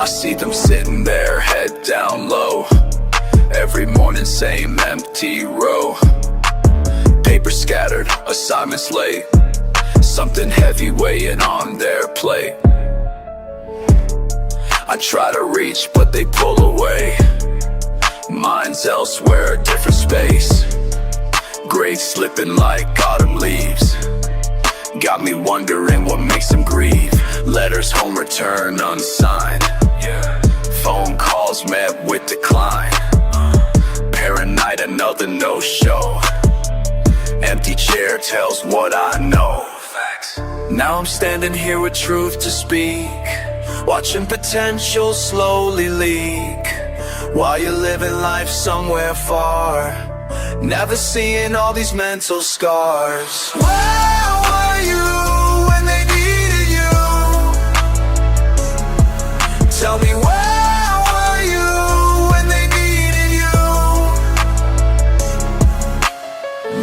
E: I see them sitting there, head down low. Every morning, same empty row. Paper scattered, assignments late. Something heavy weighing on their plate. I try to reach, but they pull away. Minds elsewhere, different space. Grades slipping like autumn leaves. Got me wondering what makes them grieve. Letters home return unsigned. Phone calls met with decline. Parent night, another no-show. Empty chair tells what I know. Now I'm standing here with truth to speak, watching potential slowly leak. While you're living life somewhere far, never seeing all these mental scars.
G: Where were you when they needed you? Tell me where were you when they needed you?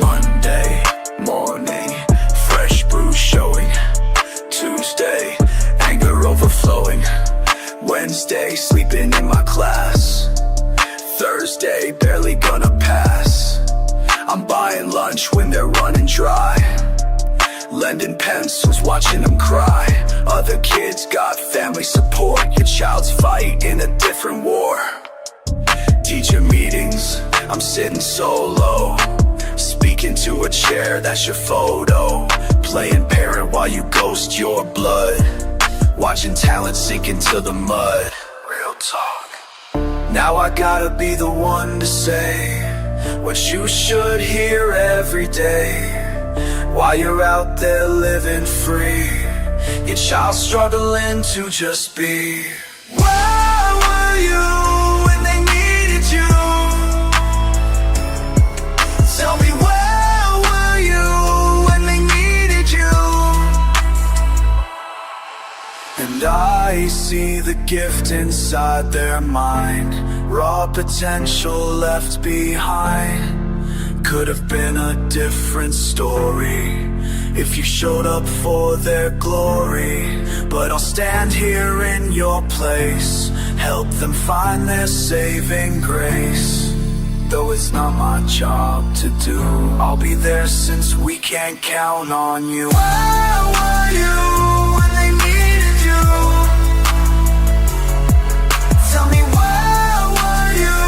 E: Monday morning, fresh brew showing. Tuesday, anger overflowing. Wednesday, sleeping in my class. Thursday, barely gonna pass. I'm buying lunch when they're running dry. Lending pencils, watching them cry. Other kids got family support. Your child's fighting a different war. Teacher meetings, I'm sitting solo. Speaking to a chair, that's your photo. Playing parent while you ghost your blood. Watching talent sink into the mud. Real talk. Now I gotta be the one to say what you should hear every day. While you're out there living free, your child's struggling to just be.
G: Where were you when they needed you? Tell me where were you when they needed you?
E: And I see the gift inside their mind, raw potential left behind. Could have been a different story if you showed up for their glory. But I'll stand here in your place, help them find their saving grace. Though it's not my job to do, I'll be there since we can't count on you.
G: Where were you when they needed you? Tell me where were you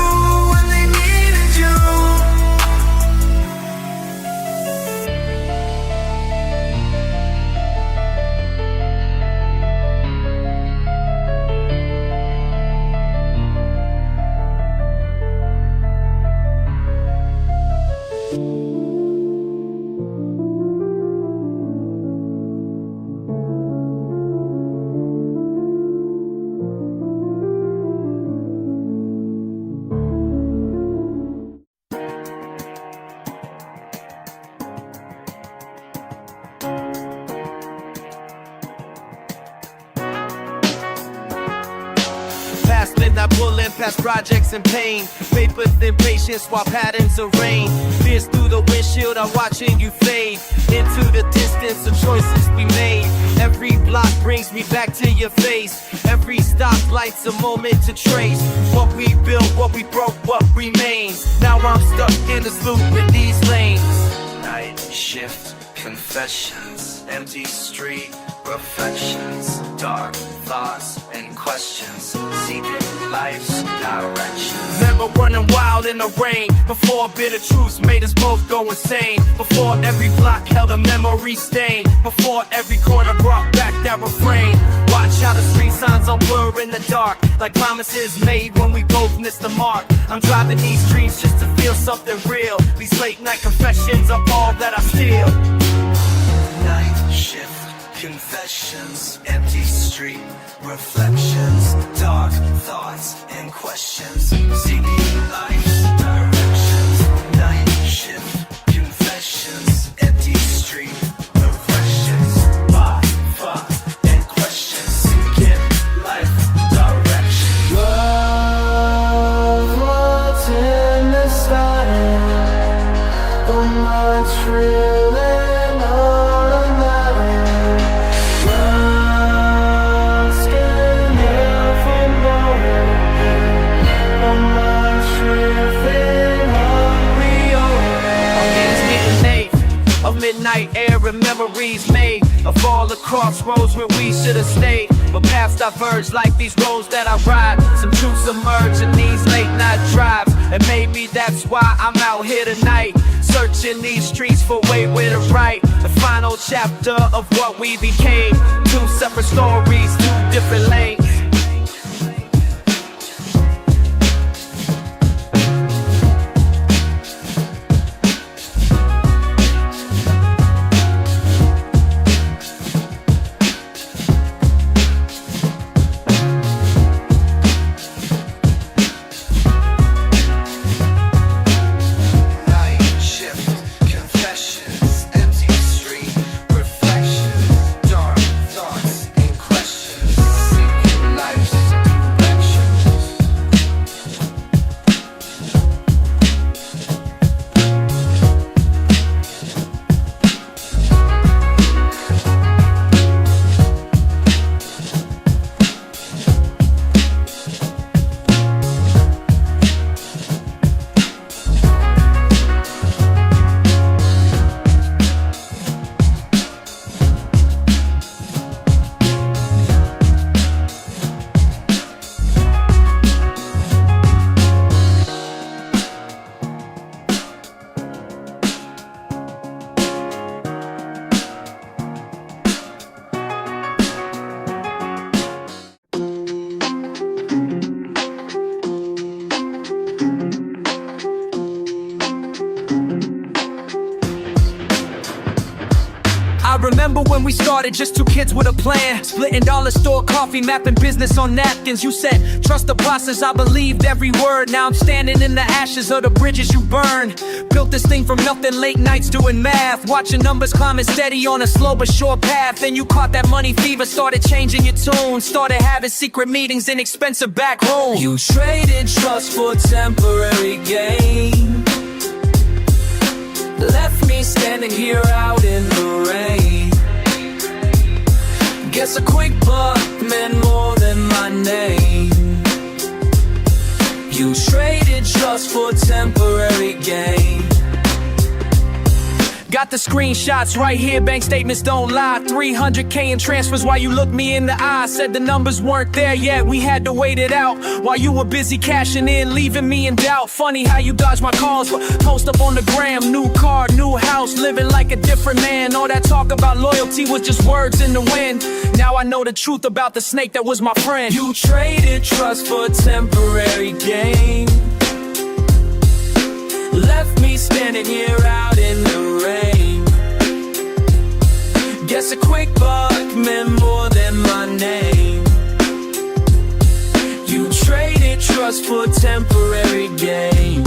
G: when they needed you?
H: Not pulling past projects and pain. Paper thin patience while patterns of rain. Pierce through the windshield, I'm watching you fade into the distance of choices we made. Every block brings me back to your face. Every stoplight's a moment to trace what we built, what we broke, what remains. Now I'm stuck in this loop with these lanes.
G: Night shift,
D: confessions, empty street reflections, dark thoughts and questions, seeking life's direction.
H: Remember running wild in the rain, before bitter truths made us both go insane, before every block held a memory stain, before every corner brought back that refrain. Watch how the street signs all blur in the dark, like promises made when we both missed the mark. I'm driving these dreams just to feel something real. These late night confessions are all that I steal.
D: Night shift, confessions, empty street reflections, dark thoughts and questions, seeking life's directions. Night shift, confessions, empty street reflections, dark thoughts and questions, seeking life's direction.
G: Love, what's in the sky? Oh, my trillion automatic. Lost in every moment. Oh, my tripping
H: Of midnight air and memories made of all the crossroads where we should have stayed. But paths diverge like these roads that I ride. Some truths emerge in these late night drives, and maybe that's why I'm out here tonight, searching these streets for way where to write the final chapter of what we became. Two separate stories, two different lanes. Remember when we started, just two kids with a plan, splitting dollar store coffee, mapping business on napkins. You said, trust the process, I believed every word. Now I'm standing in the ashes of the bridges you burned. Built this thing from nothing, late nights doing math, watching numbers climbing steady on a slow but sure path. Then you caught that money fever, started changing your tune, started having secret meetings in expensive back rooms.
G: You traded trust for temporary gain, left me standing here out in the rain. Guess a quick buck meant more than my name. You traded trust for temporary gain.
H: Got the screenshots right here, bank statements don't lie. 300K in transfers while you looked me in the eye. Said the numbers weren't there yet, we had to wait it out, while you were busy cashing in, leaving me in doubt. Funny how you dodged my calls, but post up on the gram. New car, new house, living like a different man. All that talk about loyalty was just words in the wind. Now I know the truth about the snake that was my friend.
G: You traded trust for temporary gain, left me standing here out in the rain. Guess a quick buck meant more than my name. You traded trust for temporary gain.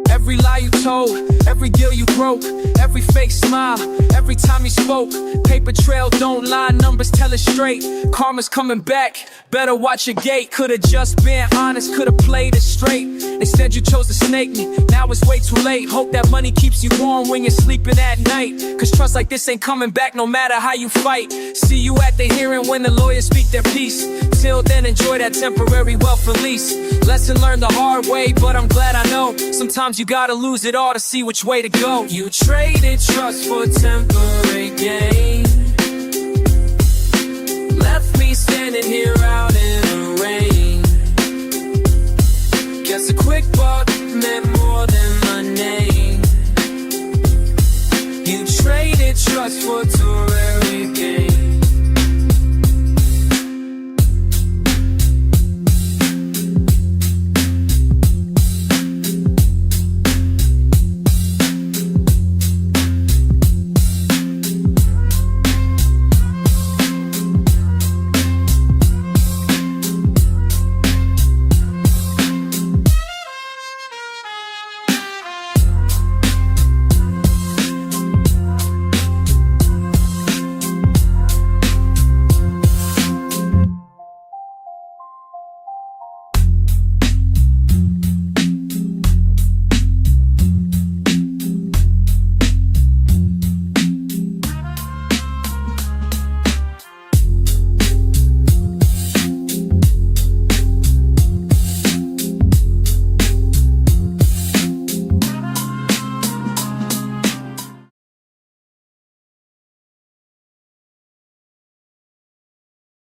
H: Every lie you
F: every deal you broke, every fake smile, every time you spoke. Paper trail don't lie, numbers tell it straight. Karma's coming back, better watch your gate. Could've just been honest, could've played it straight. Instead you chose to snake me, now it's way too late. Hope that money keeps you warm when you're sleeping at night. Cause trust like this ain't coming back no matter how you fight. See you at the hearing when the lawyers speak their piece. Till then enjoy that temporary wealth release. Lesson learned the hard way, but I'm glad I know. Sometimes you gotta lose it all to see which way to go. You traded trust for temporary gain. Left me standing here out in the rain. Guess a quick buck meant more than my name. You traded trust for